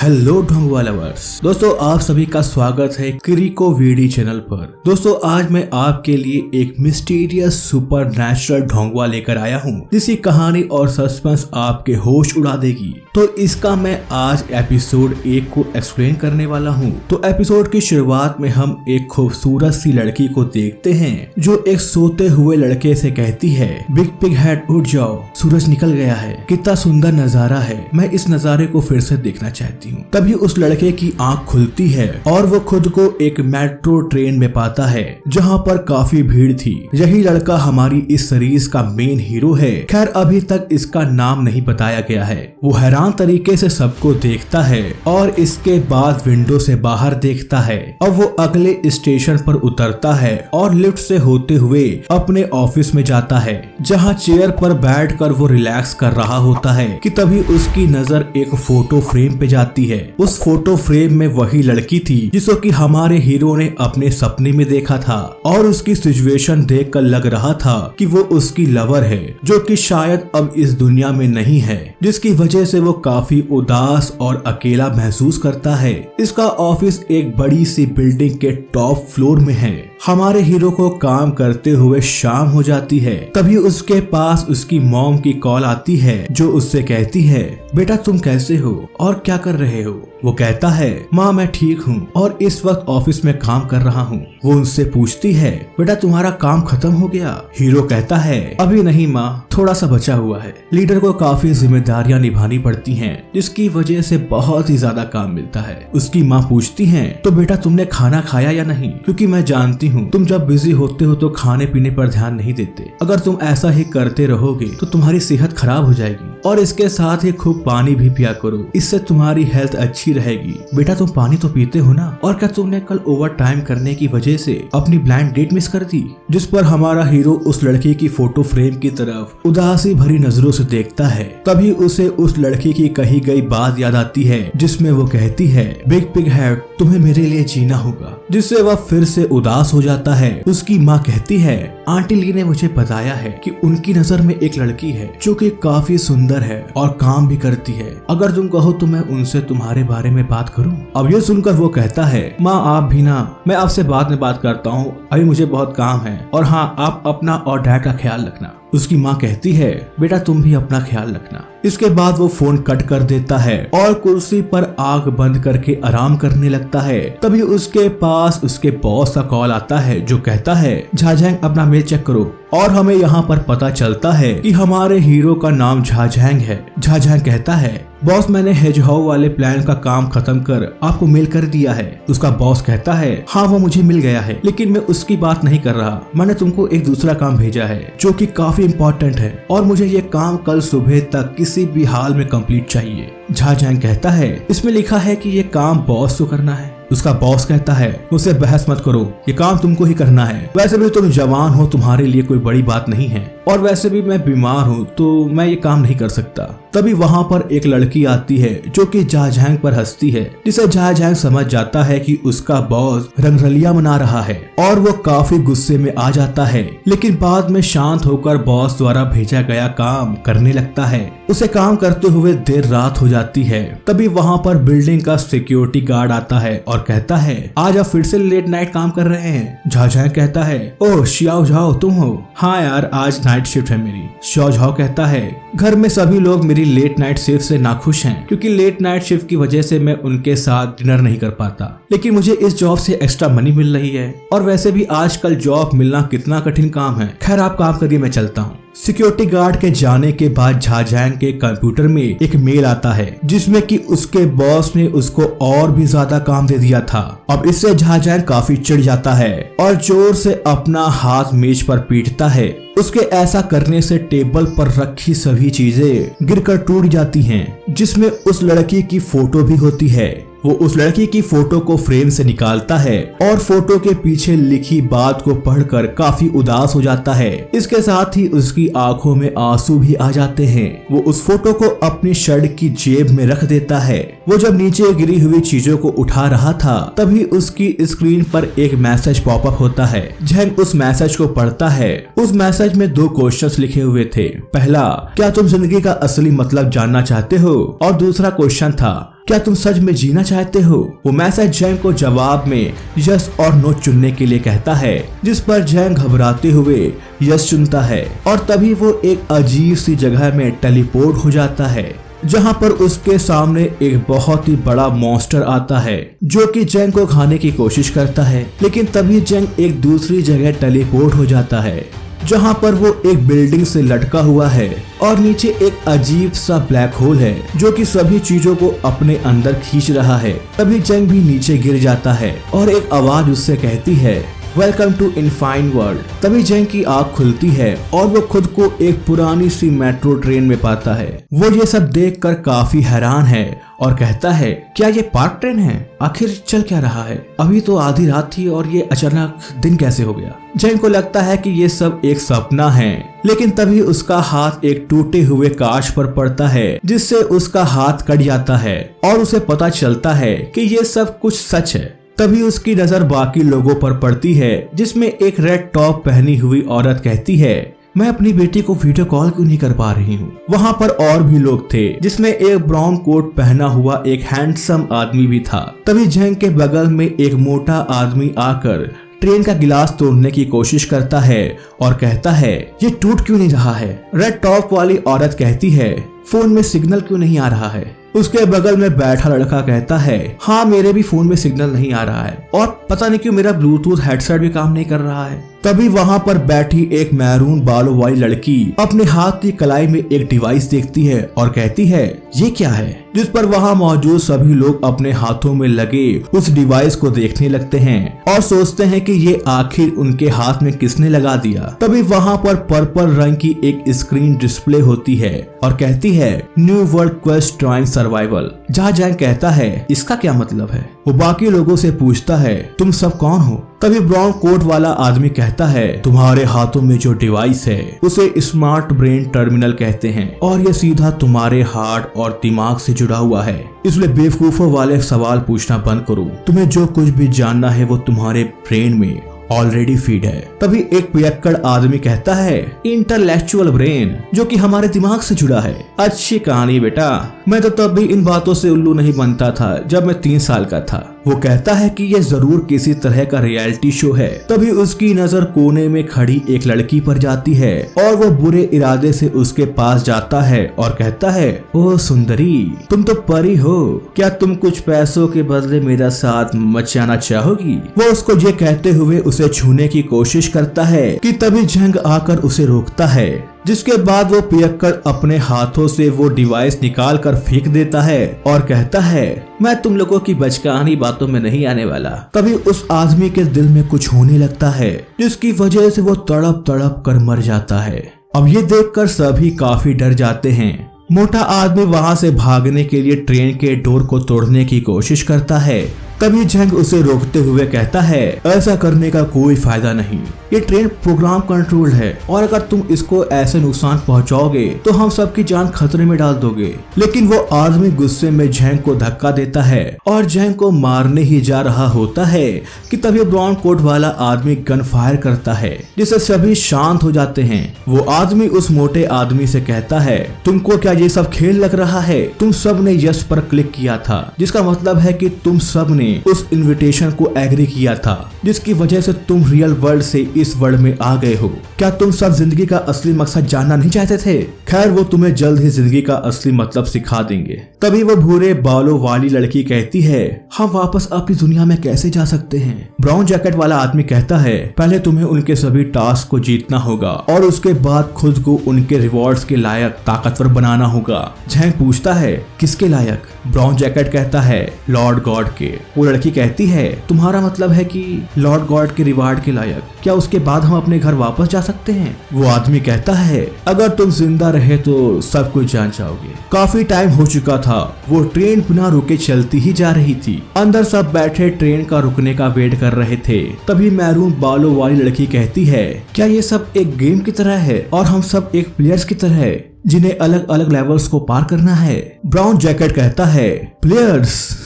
Hello ढोंगवा lovers. दोस्तों आप सभी का स्वागत है क्रिको वीडी चैनल पर। दोस्तों आज मैं आपके लिए एक मिस्टीरियस सुपर नेचुरल ढोंगवा लेकर आया हूँ जिसकी कहानी और सस्पेंस आपके होश उड़ा देगी। तो इसका मैं आज एपिसोड 1 को एक्सप्लेन करने वाला हूँ। तो एपिसोड की शुरुआत में हम एक खूबसूरत सी लड़की को देखते हैं जो एक सोते हुए लड़के से कहती है, बिग पिग हेड उठ जाओ, सूरज निकल गया है, कितना सुंदर नजारा है, मैं इस नजारे को फिर से देखना चाहती हूँ। तभी उस लड़के की आंख खुलती है और वो खुद को एक मेट्रो ट्रेन में पाता है जहाँ पर काफी भीड़ थी। यही लड़का हमारी इस सीरीज का मेन हीरो है। खैर अभी तक इसका नाम नहीं बताया गया है। वो हैरान तरीके से सबको देखता है और इसके बाद विंडो से बाहर देखता है। अब वो अगले स्टेशन पर उतरता है और लिफ्ट से होते हुए अपने ऑफिस में जाता है जहाँ चेयर पर बैठकर वो रिलैक्स कर रहा होता है कि तभी उसकी नजर एक फोटो फ्रेम पे जाती है। उस फोटो फ्रेम में वही लड़की थी जिसको कि हमारे हीरो ने अपने सपने में देखा था और उसकी सिचुएशन देखकर लग रहा था कि वो उसकी लवर है जो कि शायद अब इस दुनिया में नहीं है, जिसकी वजह से वो काफी उदास और अकेला महसूस करता है। इसका ऑफिस एक बड़ी सी बिल्डिंग के टॉप फ्लोर में है। हमारे हीरो को काम करते हुए शाम हो जाती है। तभी उसके पास उसकी मॉम की कॉल आती है जो उससे कहती है, बेटा तुम कैसे हो और क्या कर रहे हो? वो कहता है, माँ मैं ठीक हूँ और इस वक्त ऑफिस में काम कर रहा हूँ। वो उनसे पूछती है, बेटा तुम्हारा काम खत्म हो गया? हीरो कहता है, अभी नहीं माँ, थोड़ा सा बचा हुआ है। लीडर को काफी जिम्मेदारियां निभानी पड़ती हैं जिसकी वजह से बहुत ही ज्यादा काम मिलता है। उसकी माँ पूछती है, तो बेटा तुमने खाना खाया या नहीं? क्योंकि मैं जानती हूँ तुम जब बिजी होते हो तो खाने पीने पर ध्यान नहीं देते। अगर तुम ऐसा ही करते रहोगे तो तुम्हारी सेहत खराब हो जाएगी और इसके साथ ही खूब पानी भी पिया करो, इससे तुम्हारी हेल्थ अच्छी रहेगी। बेटा तुम पानी तो पीते हो ना? और क्या तुमने कल ओवर टाइम करने की वजह से अपनी ब्लाइंड डेट मिस कर दी? जिस पर हमारा हीरो उस लड़की की फोटो फ्रेम की तरफ उदासी भरी नजरों से देखता है। तभी उसे उस लड़की की कही गई बात याद आती है जिसमें वो कहती है, बिग पिग हेड तुम्हें मेरे लिए जीना होगा, जिससे वह फिर से उदास हो जाता है। उसकी माँ कहती है, आंटी ली ने मुझे बताया है कि उनकी नजर में एक लड़की है जो कि काफी सुंदर है और काम भी करती है। अगर तुम कहो तो मैं उनसे तुम्हारे बारे में बात करूं? अब ये सुनकर वो कहता है, माँ आप भी ना, मैं आपसे बाद में बात करता हूँ, अभी मुझे बहुत काम है और हाँ आप अपना और डैड का ख्याल रखना। उसकी माँ कहती है, बेटा तुम भी अपना ख्याल रखना। इसके बाद वो फोन कट कर देता है और कुर्सी पर आग बंद करके आराम करने लगता है। तभी उसके पास उसके बॉस का कॉल आता है जो कहता है, झाझैंग अपना मेल चेक करो। और हमें यहाँ पर पता चलता है कि हमारे हीरो का नाम झाझैंग है। झाझैंग कहता है, बॉस मैंने हेजहॉग वाले प्लान का काम खत्म कर आपको मेल कर दिया है। उसका बॉस कहता है, हाँ वो मुझे मिल गया है लेकिन मैं उसकी बात नहीं कर रहा, मैंने तुमको एक दूसरा काम भेजा है जो कि काफी इम्पोर्टेंट है और मुझे ये काम कल सुबह तक किसी भी हाल में कंप्लीट चाहिए। झाझैंग कहता है, इसमें लिखा है कि ये काम बॉस को करना है। उसका बॉस कहता है, मुझसे बहस मत करो, ये काम तुमको ही करना है। वैसे भी तुम जवान हो, तुम्हारे लिए कोई बड़ी बात नहीं है और वैसे भी मैं बीमार हूँ तो मैं ये काम नहीं कर सकता। तभी वहाँ पर एक लड़की आती है जो कि झाझैंग पर हंसती है, जिसे झाझैंग समझ जाता है कि उसका बॉस रंगरलिया मना रहा है और वो काफी गुस्से में आ जाता है। लेकिन बाद में शांत होकर बॉस द्वारा भेजा गया काम करने लगता है। उसे काम करते हुए देर रात हो जाती है। तभी वहाँ पर बिल्डिंग का सिक्योरिटी गार्ड आता है और कहता है, आज आप फिर से लेट नाइट काम कर रहे हैं? झाझैंग कहता है, ओह शियाओ झाओ तुम हो? हाँ यार आज नाइट शिफ्ट है मेरी। शियाओ झाओ कहता है, घर में सभी लोग मेरी लेट नाइट शिफ्ट से नाखुश हैं क्योंकि लेट नाइट शिफ्ट की वजह से मैं उनके साथ डिनर नहीं कर पाता, लेकिन मुझे इस जॉब से एक्स्ट्रा मनी मिल रही है और वैसे भी आजकल जॉब मिलना कितना कठिन काम है। खैर आप काम करिए, मैं चलता हूँ। सिक्योरिटी गार्ड के जाने के बाद झाझैंग के कंप्यूटर में एक मेल आता है जिसमें कि उसके बॉस ने उसको और भी ज्यादा काम दे दिया था। अब इससे झाझैंग काफी चिढ़ जाता है और जोर से अपना हाथ मेज पर पीटता है। उसके ऐसा करने से टेबल पर रखी सभी चीजें गिरकर टूट जाती हैं, जिसमें उस लड़की की फोटो भी होती है। वो उस लड़की की फोटो को फ्रेम से निकालता है और फोटो के पीछे लिखी बात को पढ़कर काफी उदास हो जाता है। इसके साथ ही उसकी आंखों में आंसू भी आ जाते हैं। वो उस फोटो को अपनी शर्ट की जेब में रख देता है। वो जब नीचे गिरी हुई चीजों को उठा रहा था तभी उसकी स्क्रीन पर एक मैसेज पॉपअप होता है। झैंग उस मैसेज को पढ़ता है। उस मैसेज में 2 क्वेश्चंस लिखे हुए थे। पहला, क्या तुम जिंदगी का असली मतलब जानना चाहते हो? और दूसरा क्वेश्चन था, क्या तुम सच में जीना चाहते हो? वो मैसेज जैंग को जवाब में यस और नो चुनने के लिए कहता है, जिस पर जैंग घबराते हुए यस चुनता है और तभी वो एक अजीब सी जगह में टेलीपोर्ट हो जाता है, जहां पर उसके सामने एक बहुत ही बड़ा मॉन्स्टर आता है जो कि जैंग को खाने की कोशिश करता है। लेकिन तभी जैंग एक दूसरी जगह टेलीपोर्ट हो जाता है जहां पर वो एक बिल्डिंग से लटका हुआ है और नीचे एक अजीब सा ब्लैक होल है जो कि सभी चीजों को अपने अंदर खींच रहा है। तभी जैंग भी नीचे गिर जाता है और एक आवाज उससे कहती है, वेलकम टू इनफाइन वर्ल्ड। तभी जैंग की आँख खुलती है और वो खुद को एक पुरानी सी मेट्रो ट्रेन में पाता है। वो ये सब देखकर काफी हैरान है और कहता है, क्या ये पार्क ट्रेन है? आखिर चल क्या रहा है? अभी तो आधी रात थी और ये अचानक दिन कैसे हो गया? जैंग को लगता है कि ये सब एक सपना है, लेकिन तभी उसका हाथ एक टूटे हुए कांच पर पड़ता है जिससे उसका हाथ कट जाता है और उसे पता चलता है कि ये सब कुछ सच है। तभी उसकी नजर बाकी लोगों पर पड़ती है जिसमें एक रेड टॉप पहनी हुई औरत कहती है, मैं अपनी बेटी को वीडियो कॉल क्यों नहीं कर पा रही हूँ। वहाँ पर और भी लोग थे जिसमें एक ब्राउन कोट पहना हुआ एक हैंडसम आदमी भी था। तभी जैंग के बगल में एक मोटा आदमी आकर ट्रेन का गिलास तोड़ने की कोशिश करता है और कहता है, ये टूट क्यों नहीं रहा है? रेड टॉप वाली औरत कहती है, फोन में सिग्नल क्यों नहीं आ रहा है? उसके बगल में बैठा लड़का कहता है, हाँ मेरे भी फोन में सिग्नल नहीं आ रहा है और पता नहीं क्यों मेरा ब्लूटूथ हेडसेट भी काम नहीं कर रहा है। तभी वहाँ पर बैठी एक मैरून बालों वाली लड़की अपने हाथ की कलाई में एक डिवाइस देखती है और कहती है, ये क्या है? जिस पर वहाँ मौजूद सभी लोग अपने हाथों में लगे उस डिवाइस को देखने लगते हैं और सोचते हैं कि ये आखिर उनके हाथ में किसने लगा दिया। तभी वहाँ पर पर्पल रंग की एक स्क्रीन डिस्प्ले होती है और कहती है, new world quest trying survival. जहाँ जैंग कहता है, इसका क्या मतलब है? वो बाकी लोगों से पूछता है, तुम सब कौन हो? तभी ब्राउन कोट वाला आदमी कहता है, तुम्हारे हाथों में जो डिवाइस है उसे स्मार्ट ब्रेन टर्मिनल कहते हैं और ये सीधा तुम्हारे हार्ट और दिमाग से जुड़ा हुआ है, इसलिए बेवकूफों वाले सवाल पूछना बंद करो। तुम्हें जो कुछ भी जानना है वो तुम्हारे ब्रेन में ऑलरेडी फीड है। तभी एक पियक्कड़ आदमी कहता है, इंटेलेक्चुअल ब्रेन, जो कि हमारे दिमाग से जुड़ा है। अच्छी कहानी बेटा, मैं तो तब भी इन बातों से उल्लू नहीं बनता था जब मैं 3 साल का था। वो कहता है कि ये जरूर किसी तरह का रियलिटी शो है। तभी उसकी नजर कोने में खड़ी एक लड़की पर जाती है और वो बुरे इरादे से उसके पास जाता है और कहता है, ओ सुंदरी, तुम तो परी हो, क्या तुम कुछ पैसों के बदले मेरा साथ मचाना चाहोगी? वो उसको ये कहते हुए उसे छूने की कोशिश करता है कि तभी जैंग आकर उसे रोकता है, जिसके बाद वो पियक्कड़ अपने हाथों से वो डिवाइस निकाल कर फेंक देता है और कहता है, मैं तुम लोगों की बचकानी बातों में नहीं आने वाला। तभी उस आदमी के दिल में कुछ होने लगता है जिसकी वजह से वो तड़प तड़प कर मर जाता है। अब ये देखकर सभी काफी डर जाते हैं। मोटा आदमी वहां से भागने के लिए ट्रेन के डोर को तोड़ने की कोशिश करता है। तभी जैंग उसे रोकते हुए कहता है, ऐसा करने का कोई फायदा नहीं, ये ट्रेन प्रोग्राम कंट्रोल्ड है और अगर तुम इसको ऐसे नुकसान पहुंचाओगे तो हम सबकी जान खतरे में डाल दोगे। लेकिन वो आदमी गुस्से में जैंग को धक्का देता है और जैंग को मारने ही जा रहा होता है कि तभी ब्राउन कोट वाला आदमी गन फायर करता है, जिससे सभी शांत हो जाते हैं। वो आदमी उस मोटे आदमी से कहता है, तुमको क्या ये सब खेल लग रहा है? तुम सब ने यस पर क्लिक किया था, जिसका मतलब है कि तुम सब ने उस इनविटेशन को एग्री किया था, जिसकी वजह से तुम रियल वर्ल्ड से इस वर्ल्ड में आ गए हो। क्या तुम सब जिंदगी का असली मकसद जानना नहीं चाहते थे? खैर, वो तुम्हें जल्द ही जिंदगी का असली मतलब सिखा देंगे। तभी वो भूरे बालों वाली लड़की कहती है, हम वापस अपनी दुनिया में कैसे जा सकते हैं? ब्राउन जैकेट वाला आदमी कहता है, पहले तुम्हें उनके सभी टास्क को जीतना होगा और उसके बाद खुद को उनके रिवॉर्ड्स के लायक ताकतवर बनाना होगा। जैंग पूछता है, किसके लायक? ब्राउन जैकेट कहता है, लॉर्ड गॉड के। वो लड़की कहती है, तुम्हारा मतलब है कि लॉर्ड गॉड के रिवार्ड के लायक? क्या उसके बाद हम अपने घर वापस जा सकते हैं? वो आदमी कहता है, अगर तुम जिंदा रहे तो सब कुछ जान जाओगे। काफी टाइम हो चुका था, वो ट्रेन बिना रुके चलती ही जा रही थी। अंदर सब बैठे ट्रेन का रुकने का वेट कर रहे थे। तभी मैरून बालों वाली लड़की कहती है, क्या ये सब एक गेम की तरह है और हम सब एक प्लेयर्स की तरह है जिन्हें अलग अलग लेवल्स को पार करना है? ब्राउन जैकेट कहता है, प्लेयर्स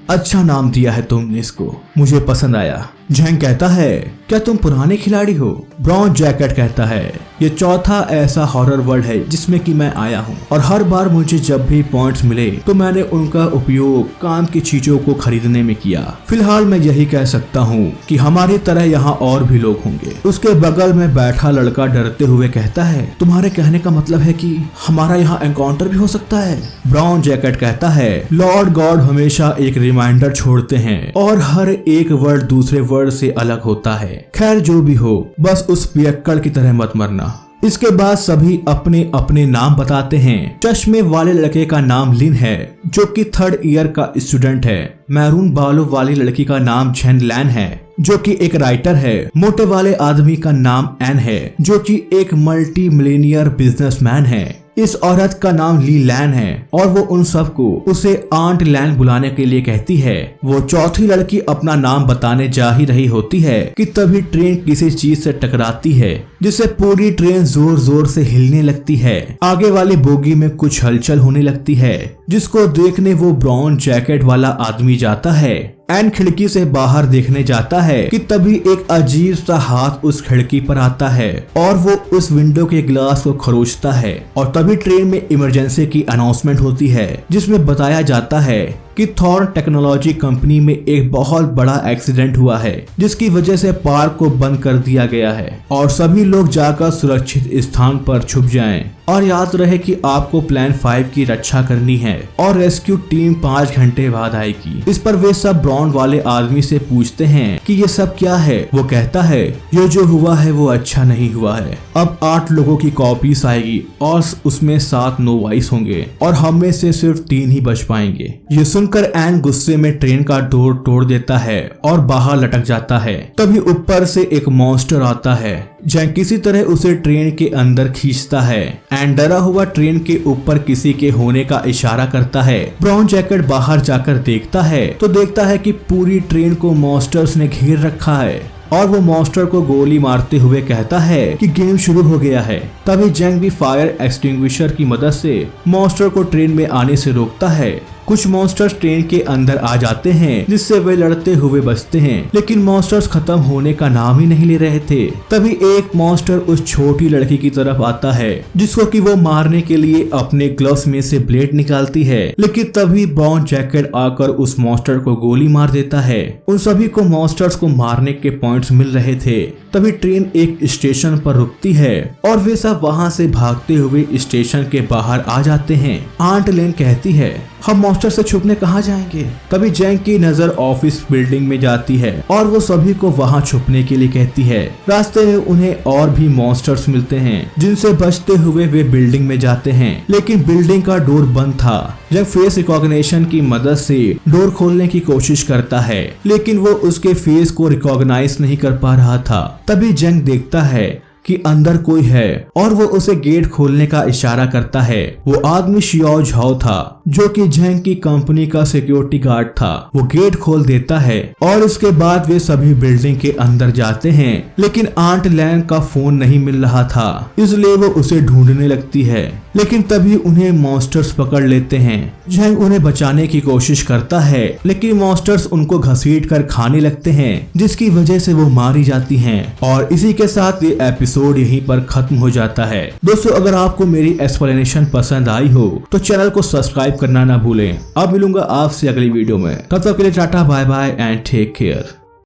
अच्छा नाम दिया है तुमने इसको, मुझे पसंद आया। झैंग कहता है, क्या तुम पुराने खिलाड़ी हो? ब्राउन जैकेट कहता है, ये चौथा ऐसा हॉरर वर्ल्ड है जिसमें कि मैं आया हूँ और हर बार मुझे जब भी पॉइंट्स मिले तो मैंने उनका उपयोग काम की चीजों को खरीदने में किया। फिलहाल मैं यही कह सकता हूँ कि हमारी तरह यहाँ और भी लोग होंगे। उसके बगल में बैठा लड़का डरते हुए कहता है, तुम्हारे कहने का मतलब है कि हमारा यहाँ एनकाउंटर भी हो सकता है? ब्राउन जैकेट कहता है, लॉर्ड गॉड हमेशा एक रिमाइंडर छोड़ते हैं और हर एक वर्ड दूसरे वर्ड से अलग होता है। खैर जो भी हो, बस उस पियक्कड़ की तरह मत मरना। इसके बाद सभी अपने अपने नाम बताते हैं। चश्मे वाले लड़के का नाम लिन है जो कि 3rd ईयर का स्टूडेंट है। मैरून बालों वाली लड़की का नाम झेन लैन है जो कि एक राइटर है। मोटे वाले आदमी का नाम एन है जो कि एक मल्टी मिलियनियर बिजनेसमैन है। इस औरत का नाम ली लैन है और वो उन सबको उसे आंट लैन बुलाने के लिए कहती है। वो चौथी लड़की अपना नाम बताने जा ही रही होती है कि तभी ट्रेन किसी चीज से टकराती है जिससे पूरी ट्रेन जोर जोर से हिलने लगती है। आगे वाली बोगी में कुछ हलचल होने लगती है जिसको देखने वो ब्राउन जैकेट वाला आदमी जाता है। एन खिड़की से बाहर देखने जाता है कि तभी एक अजीब सा हाथ उस खिड़की पर आता है और वो उस विंडो के ग्लास को खरोचता है और तभी ट्रेन में इमरजेंसी की अनाउंसमेंट होती है जिसमें बताया जाता है कि थॉर्न टेक्नोलॉजी कंपनी में एक बहुत बड़ा एक्सीडेंट हुआ है जिसकी वजह से पार्क को बंद कर दिया गया है और सभी लोग जाकर सुरक्षित स्थान पर छुप जाएं। और याद रहे कि आपको प्लान 5 की रक्षा करनी है और रेस्क्यू टीम 5 घंटे बाद आएगी। इस पर वे सब ब्राउन वाले आदमी से पूछते हैं कि ये सब क्या है। वो कहता है, ये जो हुआ है वो अच्छा नहीं हुआ है। अब 8 लोगों की कॉपीज आएगी और उसमें 7 नो वॉइस होंगे और हम में से सिर्फ 3 ही बच पाएंगे। ये सुनकर एन गुस्से में ट्रेन का डोर तोड़ देता है और बाहर लटक जाता है। तभी ऊपर से एक मॉन्स्टर आता है जैंग किसी तरह उसे ट्रेन के अंदर खींचता है। एंड डरा हुआ ट्रेन के ऊपर किसी के होने का इशारा करता है। ब्राउन जैकेट बाहर जाकर देखता है तो देखता है कि पूरी ट्रेन को मॉन्स्टर्स ने घेर रखा है और वो मॉन्स्टर को गोली मारते हुए कहता है कि गेम शुरू हो गया है। तभी जैंग भी फायर एक्सटिंग्विशर की मदद से मॉन्स्टर को ट्रेन में आने से रोकता है। कुछ मॉन्स्टर्स ट्रेन के अंदर आ जाते हैं जिससे वे लड़ते हुए बचते हैं, लेकिन मॉन्स्टर्स खत्म होने का नाम ही नहीं ले रहे थे। तभी एक मॉन्स्टर उस छोटी लड़की की तरफ आता है जिसको कि वो मारने के लिए अपने ग्लव्स में से ब्लेड निकालती है, लेकिन तभी ब्राउन जैकेट आकर उस मॉन्स्टर को गोली मार देता है। उन सभी को मॉन्स्टर्स को मारने के पॉइंट्स मिल रहे थे। तभी ट्रेन एक स्टेशन पर रुकती है और वे सब वहाँ से भागते हुए स्टेशन के बाहर आ जाते हैं। आंट लेन कहती है, हम मॉन्स्टर से छुपने कहाँ जाएंगे? तभी जैंग की नजर ऑफिस बिल्डिंग में जाती है और वो सभी को वहाँ छुपने के लिए कहती है। रास्ते में उन्हें और भी मॉन्स्टर्स मिलते हैं जिनसे बचते हुए वे बिल्डिंग में जाते हैं, लेकिन बिल्डिंग का डोर बंद था। जैंग फेस रिकॉग्निशन की मदद से डोर खोलने की कोशिश करता है, लेकिन वो उसके फेस को रिकॉग्नाइज नहीं कर पा रहा था। तभी जैंग देखता है कि अंदर कोई है और वो उसे गेट खोलने का इशारा करता है। वो आदमी शियाओ झाओ था जो कि झेंग की कंपनी का सिक्योरिटी गार्ड था। वो गेट खोल देता है और उसके बाद वे सभी बिल्डिंग के अंदर जाते हैं, लेकिन आंट लैन का फोन नहीं मिल रहा था, इसलिए वो उसे ढूंढने लगती है। लेकिन तभी उन्हें मॉन्स्टर्स पकड़ लेते हैं। झेंग उन्हें बचाने की कोशिश करता है, लेकिन मॉन्स्टर्स उनको घसीट कर खाने लगते हैं, जिसकी वजह से वो मारी जाती हैं। और इसी के साथ ये एपिसोड यहीं पर खत्म हो जाता है। दोस्तों, अगर आपको मेरी एक्सप्लेनेशन पसंद आई हो तो चैनल को सब्सक्राइब करना ना भूलें। अब मिलूंगा आपसे अगली वीडियो में, तब तक के लिए tata bye bye and take care.